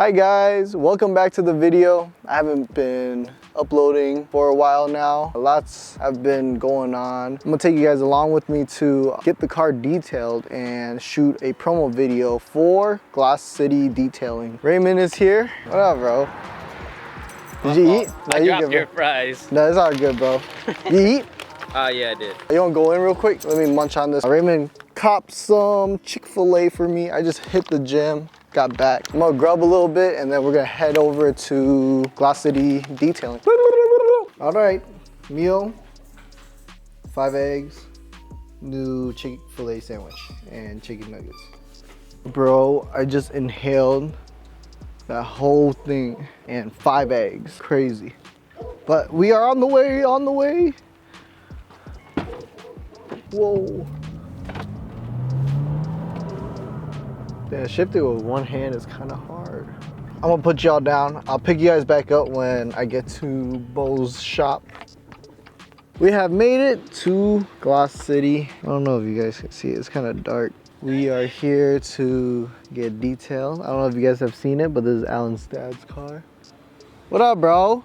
Hi guys, welcome back to the video. I haven't been uploading for a while now. Lots have been going on. I'm gonna take you guys along with me to get the car detailed and shoot a promo video for Glass City Detailing. Raymond is here. What up, bro? Did you eat? No, I dropped your fries. No, it's all good, bro. You eat? Yeah, I did. You wanna go in real quick? Let me munch on this. Raymond copped some Chick-fil-A for me. I just hit the gym, got back. I'm gonna grub a little bit and then we're gonna head over to Glass City Detailing. All right, meal, 5 eggs, new Chick-fil-A sandwich, and chicken nuggets. Bro, I just inhaled that whole thing and 5 eggs, crazy. But we are on the way, Whoa. Yeah, shifting with one hand is kind of hard. I'm gonna put y'all down. I'll pick you guys back up when I get to Bo's shop. We have made it to Glass City. I don't know if you guys can see it, it's kind of dark. We are here to get detailed. I don't know if you guys have seen it, but this is Alan's dad's car. What up, bro?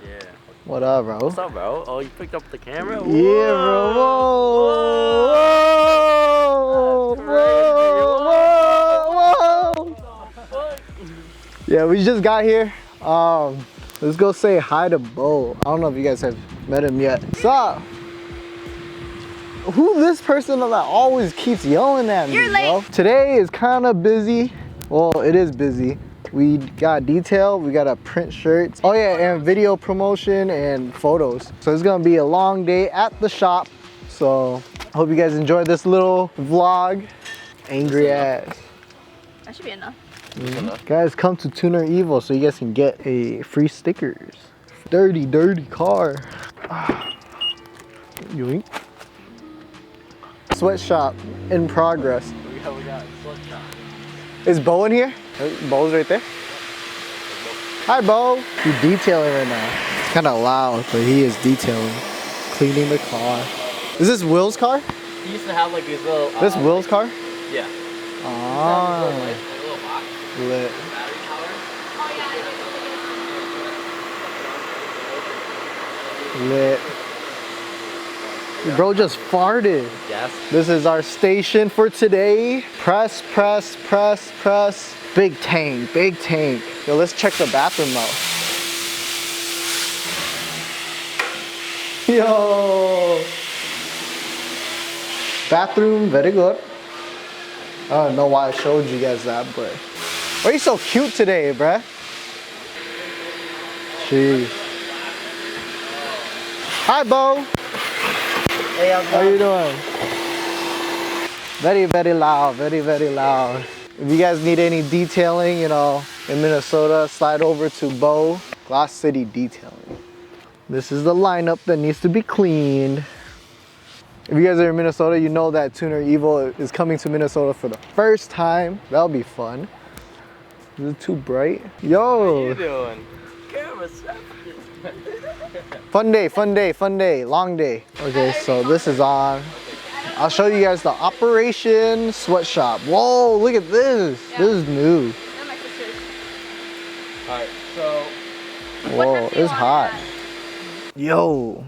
Yeah. What up, bro? What's up, bro? Oh, you picked up the camera? Yeah, bro. Whoa. Whoa. Yeah, we just got here. Let's go say hi to Bo. I don't know if you guys have met him yet. What's up? Who this person that always keeps yelling at me, bro? Today is kind of busy. Well, it is busy. We got detail, we got to print shirts. Oh yeah, and video promotion and photos. So it's gonna be a long day at the shop. So I hope you guys enjoyed this little vlog. Angry ass. That should be enough. Guys, come to Tuner Evo so you guys can get a free stickers. Dirty car. Yoink. Sweatshop in progress. We got sweatshop. Is Bo in here? Bo's right there. Hi, Bo. He's detailing right now. It's kind of loud, but he is detailing, cleaning the car. Is this Will's car? He used to have like his little. This Will's car? Yeah. Ah. Little box. Lit. Battery power. Lit. Bro just farted. Yes. This is our station for today. Press. Big tank. Yo, let's check the bathroom out. Yo. Bathroom, very good. I don't know why I showed you guys that, but why are you so cute today, bruh? Jeez. Hi, Bo. Hey, How you doing? Very loud, very loud. If you guys need any detailing, you know, in Minnesota, slide over to Bo, Glass City Detailing. This is the lineup that needs to be cleaned. If you guys are in Minnesota, you know that Tuner Evo is coming to Minnesota for the first time. That'll be fun. Is it too bright? Yo! What are you doing? Camera Fun day, long day. Okay, so this is on. I'll show you guys the Operation Sweatshop. Whoa, look at this. Yeah. This is new. And my sister's. Alright, so. Whoa, it's hot. Yo,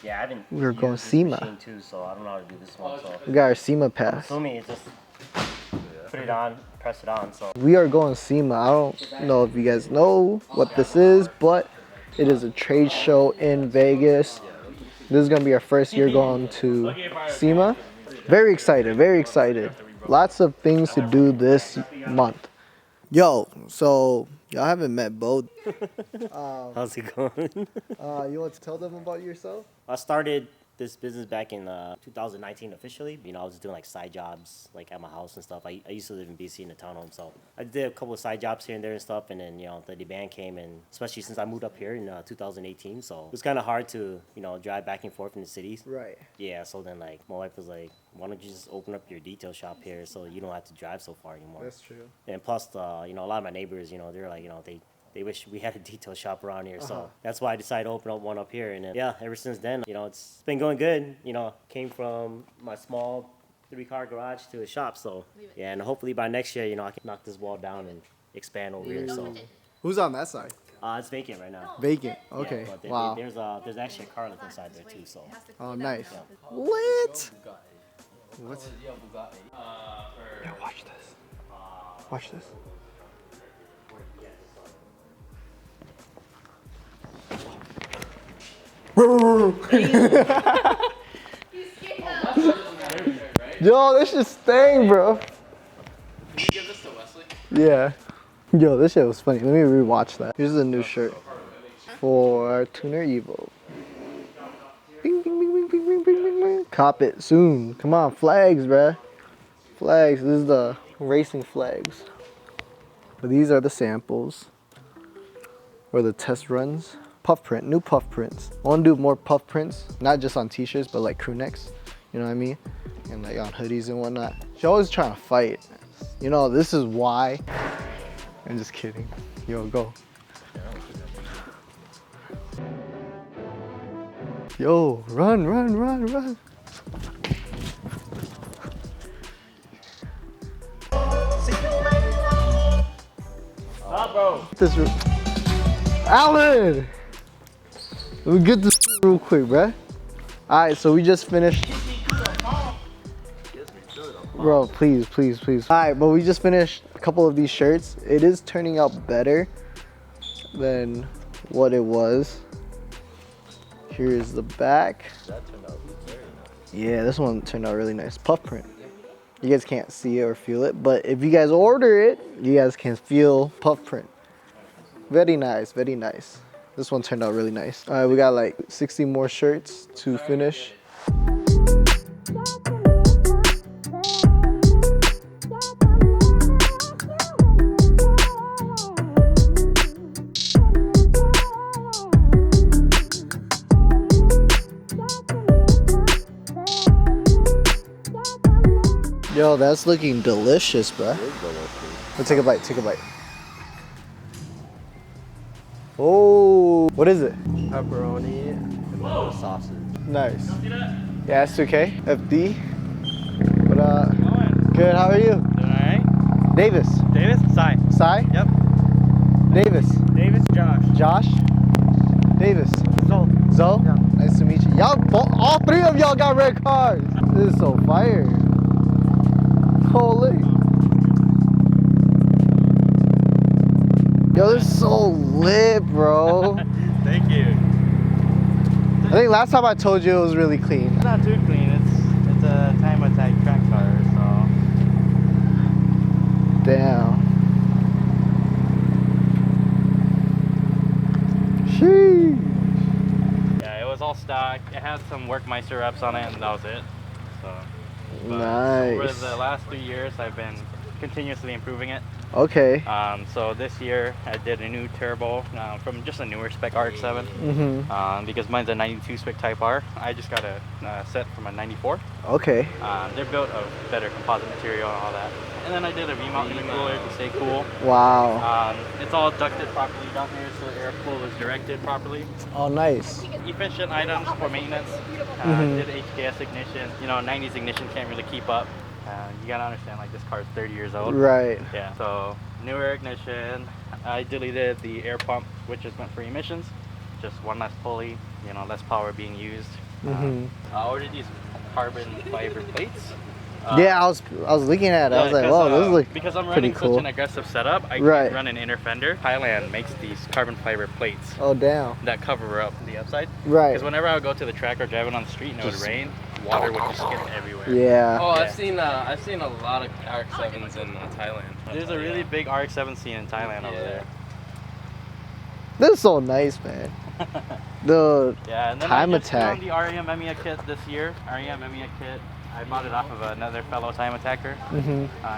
Yeah, I haven't. we're going used this SEMA. machine too, so I don't know how to do this one. So We got our SEMA pass. assuming it just put it on, press it on. So We are going SEMA. I don't know if you guys know what this is, but it is a trade show in Vegas. This is gonna be our first year going to SEMA. Very excited. Lots of things to do this month. Yo, so y'all haven't met Bo. how's it going? You want to tell them about yourself? I started this business back in 2019 officially. You know, I was doing like side jobs like at my house and stuff. I used to live in BC in a townhome, so I did a couple of side jobs here and there and stuff. And then, you know, the demand came, and especially since I moved up here in 2018, so it was kind of hard to, you know, drive back and forth in the cities. Right. Yeah, so then like my wife was like, why don't you just open up your detail shop here so you don't have to drive so far anymore. That's true. And plus, you know, a lot of my neighbors, you know, they're like, you know, they wish we had a detail shop around here. So that's why I decided to open up one up here. And then, yeah, ever since then, you know, it's been going good. You know, came from my small 3-car garage to a shop. So yeah, and hopefully by next year, I can knock this wall down and expand over here. So Who's on that side? it's vacant right now. Vacant. Yeah, Okay. but Wow. there's actually a car lift inside there too. So Oh, nice. Lit. What? Yeah, watch this. Watch this. Yo, this shit staying, bro. Can you give this to Wesley? Yeah. Yo, this shit was funny. Let me rewatch that. Here's a new shirt for Tuner Evo. Bing, bing, bing, bing, bing, bing, bing, bing, bing. Cop it soon. Come on, flags, bruh. Flags. This is the racing flags. But these are the samples or the test runs. Puff print, new puff prints. I want to do more puff prints, not just on t-shirts, but like crew necks. You know what I mean? And like on hoodies and whatnot. She's always trying to fight. You know, this is why. I'm just kidding. Yo, go. Yo, run, run, run, run. Stop, bro. This Alan! Let me get this real quick, bruh. Alright, so we just finished. Bro, please, please, please. Alright, but we just finished a couple of these shirts. It is turning out better than what it was. Here's the back. That turned out very nice. Yeah, this one turned out really nice. Puff print. You guys can't see it or feel it, but if you guys order it, you guys can feel puff print. Very nice, very nice. This one turned out really nice. All right, we got like 60 more shirts to finish. Yo, that's looking delicious, bruh. Let's take a bite, take a bite. Oh, what is it? Pepperoni and then sausage. Nice. Yeah, it's okay. FD. But good. How are you? Doing alright? Davis. Davis? Sai. Sai. Yep. Davis. Davis, Josh. Josh. Davis. Zoe. Zoe. Yeah. Nice to meet you. Y'all, all three of y'all got red cars. This is so fire. Holy. Yo, this is so lit, bro. Thank you. I think last time I told you it was really clean. It's not too clean. It's a time attack track car, so. Damn. Sheesh. Yeah, it was all stock. It had some Workmeister reps on it, and that was it. So. But Nice. over the last 3 years, I've been continuously improving it. Okay. So this year I did a new turbo from just a newer spec RX-7 because mine's a 92 spec Type R. I just got a set from a 94. Okay. They're built of better composite material and all that. And then I did a V-mount intercooler to stay cool. Wow. It's all ducted properly down here so the airflow is directed properly. Oh, nice. Efficient items for maintenance. Did HKS ignition. 90s ignition can't really keep up. You gotta understand, like, this car is 30 years old. Right. Yeah. So newer ignition. I deleted the air pump, which is meant for emissions. Just one less pulley. Less power being used. I ordered these carbon fiber plates. Yeah, I was looking at it. I was like, whoa, this looks because I'm pretty running cool. such an aggressive setup, I Right. can't run an inner fender. Thailand makes these carbon fiber plates Oh, damn. that cover up the outside. Right. Because whenever I would go to the track or driving on the street and it would rain, water would just get everywhere. Yeah. Oh, Yeah. I've seen a lot of RX-7s in Thailand. There's a really big RX-7 scene in Thailand over there. This is so nice, man. The Yeah, and then Time I just attack. found the REM EMEA kit this year. REM EMEA kit. I bought it off of another fellow time attacker.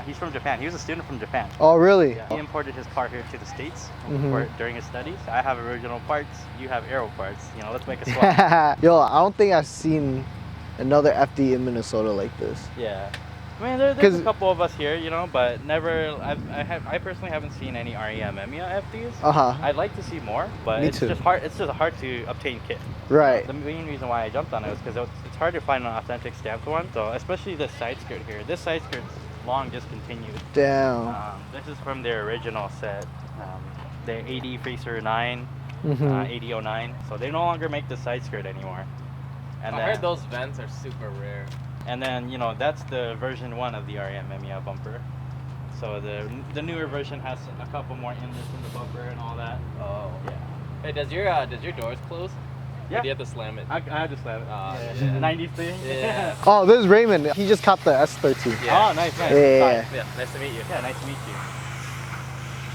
He's from Japan. He was a student from Japan. Oh, really? Yeah. He imported his car here to the States Mhm. during his studies. I have original parts. You have aero parts. Let's make a swap. Yo, I don't think I've seen another FD in Minnesota like this. Yeah. I mean, there's 'Cause- a couple of us here, you know, but never. I personally haven't seen any REM EMEA FDs. I'd like to see more, but Me it's too. just hard. It's just hard to obtain kit. Right. The main reason why I jumped on it was because it's hard to find an authentic stamped one. So especially this side skirt here. This side skirt's long discontinued. Damn. This is from their original set, the 80 Facer 9, Mhm. 8009. So they no longer make the side skirt anymore. And I heard those vents are super rare. And then, you know, that's the version 1 of the REM EMEA bumper. So the newer version has a couple more inlets in the bumper and all that. Oh. Yeah. Hey, does your doors close? Yeah. Or do you have to slam it? I had to slam it. Yeah. The 90s thing. Yeah. Oh, this is Raymond. He just caught the S13. Yeah. Oh, nice. Yeah. Yeah, nice to meet you. Yeah, nice to meet you.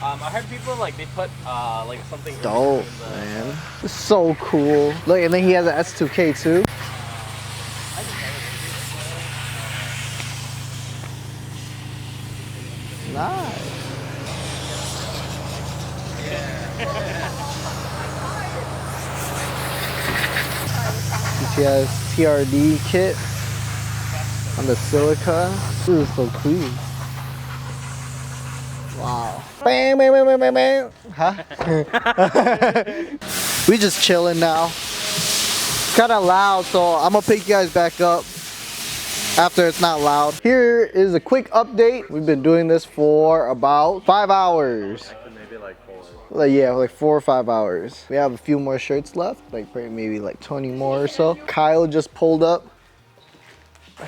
I heard people like they put like something. in Dope, between the- man. It's so cool. Look, and then he has an S2K too. Nice. GTS TRD kit on the silica. This is so clean. Wow. Bang, bang, bang, bang, bang, bang. Huh? We just chilling now. It's kind of loud, so I'm gonna pick you guys back up after it's not loud. Here is a quick update. We've been doing this for about 5 hours. Maybe like 4. Yeah, like 4 or 5 hours. We have a few more shirts left, like maybe like 20 more or so. Kyle just pulled up.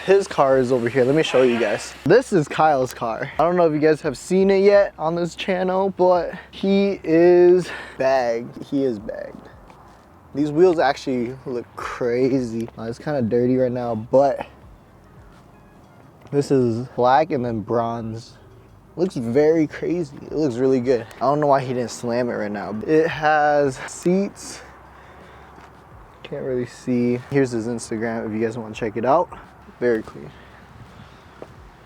His car is over here. Let me show you guys. This is Kyle's car. I don't know if you guys have seen it yet on this channel, but he is bagged. He is bagged. These wheels actually look crazy. It's kind of dirty right now, but this is black and then bronze. Looks very crazy. It looks really good. I don't know why he didn't slam it right now. It has seats. Can't really see. Here's his Instagram if you guys want to check it out. Very clean.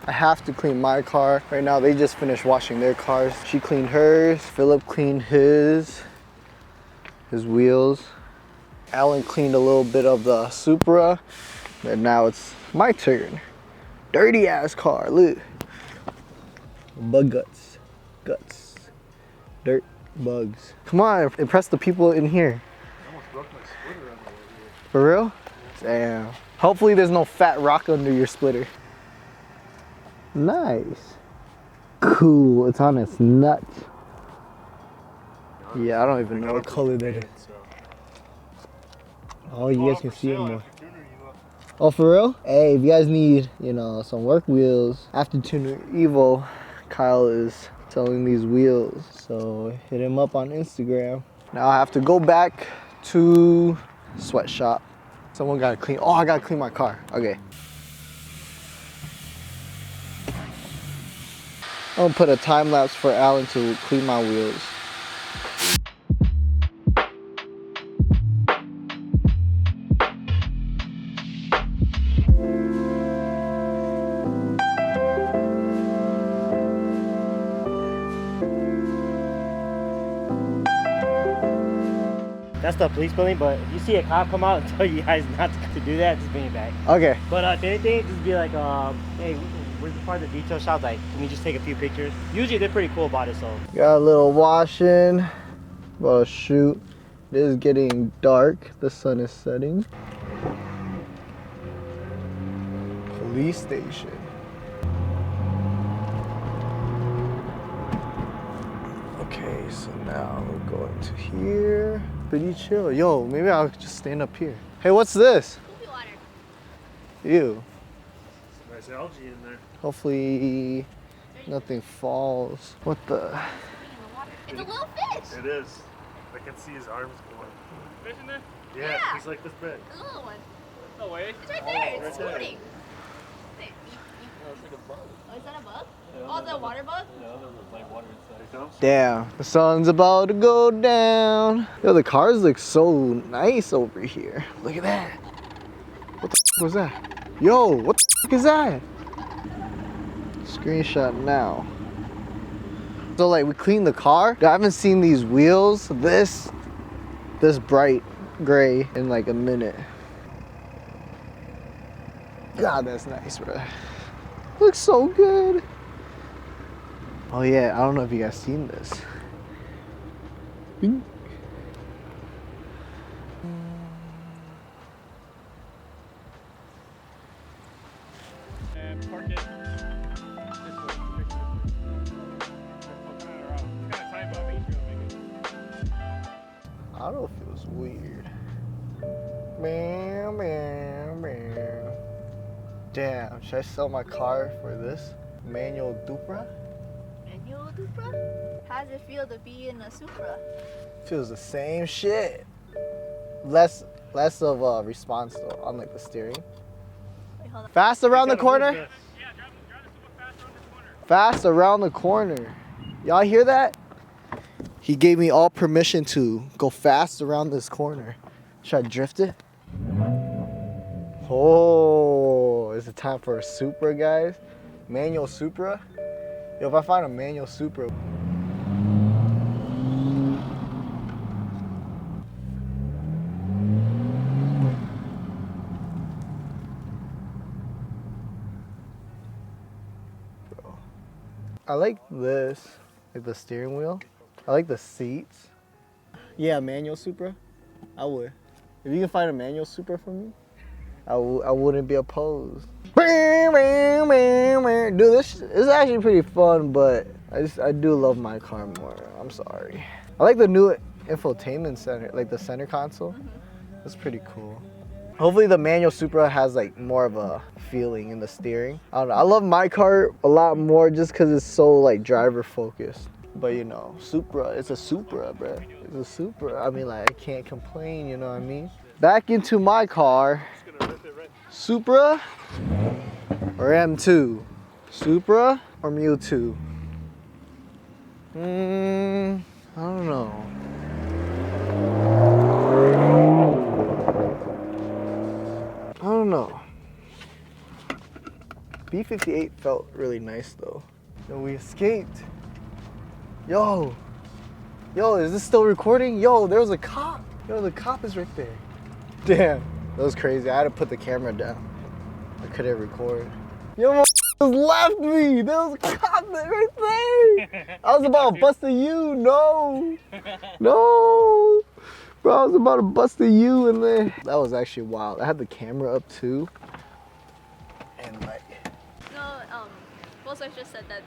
I have to clean my car. Right now they just finished washing their cars. She cleaned hers. Philip cleaned his wheels. Alan cleaned a little bit of the Supra. And now it's my turn. Dirty ass car, look. Bug guts. Guts. Dirt bugs. Come on, impress the people in here. I almost broke my splitter on the way here. For real? Damn. Hopefully there's no fat rock under your splitter. Nice. Cool, it's on its nuts. Yeah, I don't even know what color that is. Oh, you guys can see it more. Oh, for real? Hey, if you guys need, you know, some work wheels, after Tuner Evo, Kyle is selling these wheels. So hit him up on Instagram. Now I have to go back to sweatshop. Someone gotta clean. Oh, I gotta clean my car. Okay. I'm gonna put a time lapse for Alan to clean my wheels. That's the police building, but if you see a cop come out and tell you guys not to do that, just bring it back. Okay. But if anything, just be like, hey, where's the part of the detail shop? Like, can we just take a few pictures? Usually they're pretty cool about it, so. Got a little washing. About to shoot. It is getting dark. The sun is setting. Police station. Okay, so now we're going to here. Pretty chill. Yo, maybe I'll just stand up here. Hey, what's this? Water. Ew. Nice algae in there. Hopefully nothing falls. What the? It's a little fish. It is. I can see his arms going. Fish in there? Yeah, Yeah. he's like this big. It's a little one. No way. It's right there. It's right there. floating. There. No, it's like a bug. Oh, is that a bug? Oh, the water bug? Yeah, there's like water inside. Damn, the sun's about to go down. Yo, the cars look so nice over here. Look at that. What the f was that? Yo, what the f is that? Screenshot now. So like we cleaned the car. I haven't seen these wheels this bright gray in like a minute. God, that's nice, bro. Looks so good. Oh yeah, I don't know if you guys seen this. Bing. And park it this way. It's kind of tight, but I think it's gonna make it. I don't know if it was weird. Meow, meow, meow. Damn, should I sell my car for this? Manual Supra? Manual Supra? How does it feel to be in a Supra? Feels the same shit. Less of a response though, unlike the steering. Wait, hold on. Fast around the corner. This. Fast around the corner. Y'all hear that? He gave me all permission to go fast around this corner. Should I drift it? Oh, is it time for a Supra, guys? Manual Supra? Yo, if I find a manual Supra. Bro. I like this, like the steering wheel. I like the seats. Yeah, manual Supra. I would. If you can find a manual Supra for me, I wouldn't be opposed. Dude, this is actually pretty fun, but I do love my car more. I'm sorry. I like the new infotainment center, like the center console. That's pretty cool. Hopefully the manual Supra has like more of a feeling in the steering. I don't know. I love my car a lot more just because it's so like driver focused. But you know, Supra, it's a Supra, bruh. It's a Supra. I mean, like, I can't complain, you know what I mean? Back into my car. Supra or M2? Supra or Mewtwo? I don't know. I don't know. B58 felt really nice though. Yo, we escaped. Yo, is this still recording? Yo, there was a cop. Yo, the cop is right there. Damn, that was crazy. I had to put the camera down. I couldn't record. Yo, my left me. There was a cop right there. I was about to bust a U. No. Bro, I was about to bust a U in there. That was actually wild. I had the camera up too. And like. No, both just said that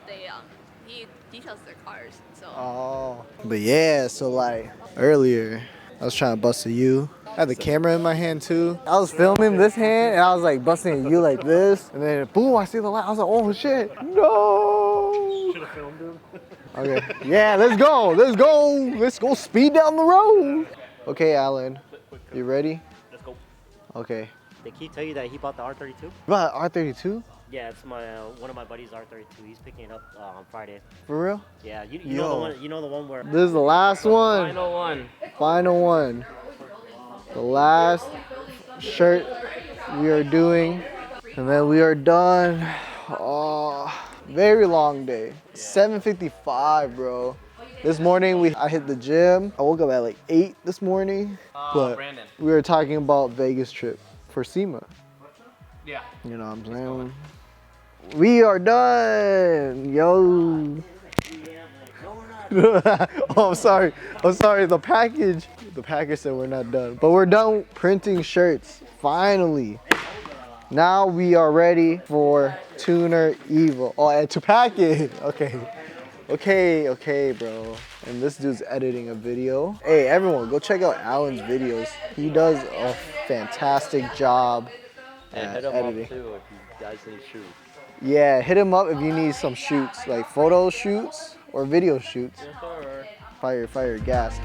he details their cars, so. Oh. But yeah, so like earlier, I was trying to bust a U. I had the camera in my hand too. I was filming this hand and I was like busting a U like this. And then boom, I see the light. I was like, oh shit, no. Should have filmed him. Okay, yeah, let's go. Let's go speed down the road. Okay, Alan, you ready? Let's go. Okay. Did he tell you that he bought the R32? About R32? Yeah, it's my one of my buddies' R32. He's picking it up on Friday. For real? Yeah, you Yo. know the one. You know the one where. This is the last one. Final one. Final one. The last shirt we are doing. And then we are done. Oh, very long day. 7:55, bro. This morning I hit the gym. I woke up at like 8 this morning. But Brandon. we were talking about Vegas trip for SEMA. Yeah. You know what I'm saying? We are done, yo. Oh, I'm sorry. The package said we're not done. But we're done printing shirts, finally. Now we are ready for Tuner Evo. Oh, and to pack it. Okay, bro. And this dude's editing a video. Hey, everyone, go check out Alan's videos. He does a fantastic job at editing. too if you guys need shoes. Yeah, hit him up if you need some shoots, like photo shoots or video shoots. Fire, gas.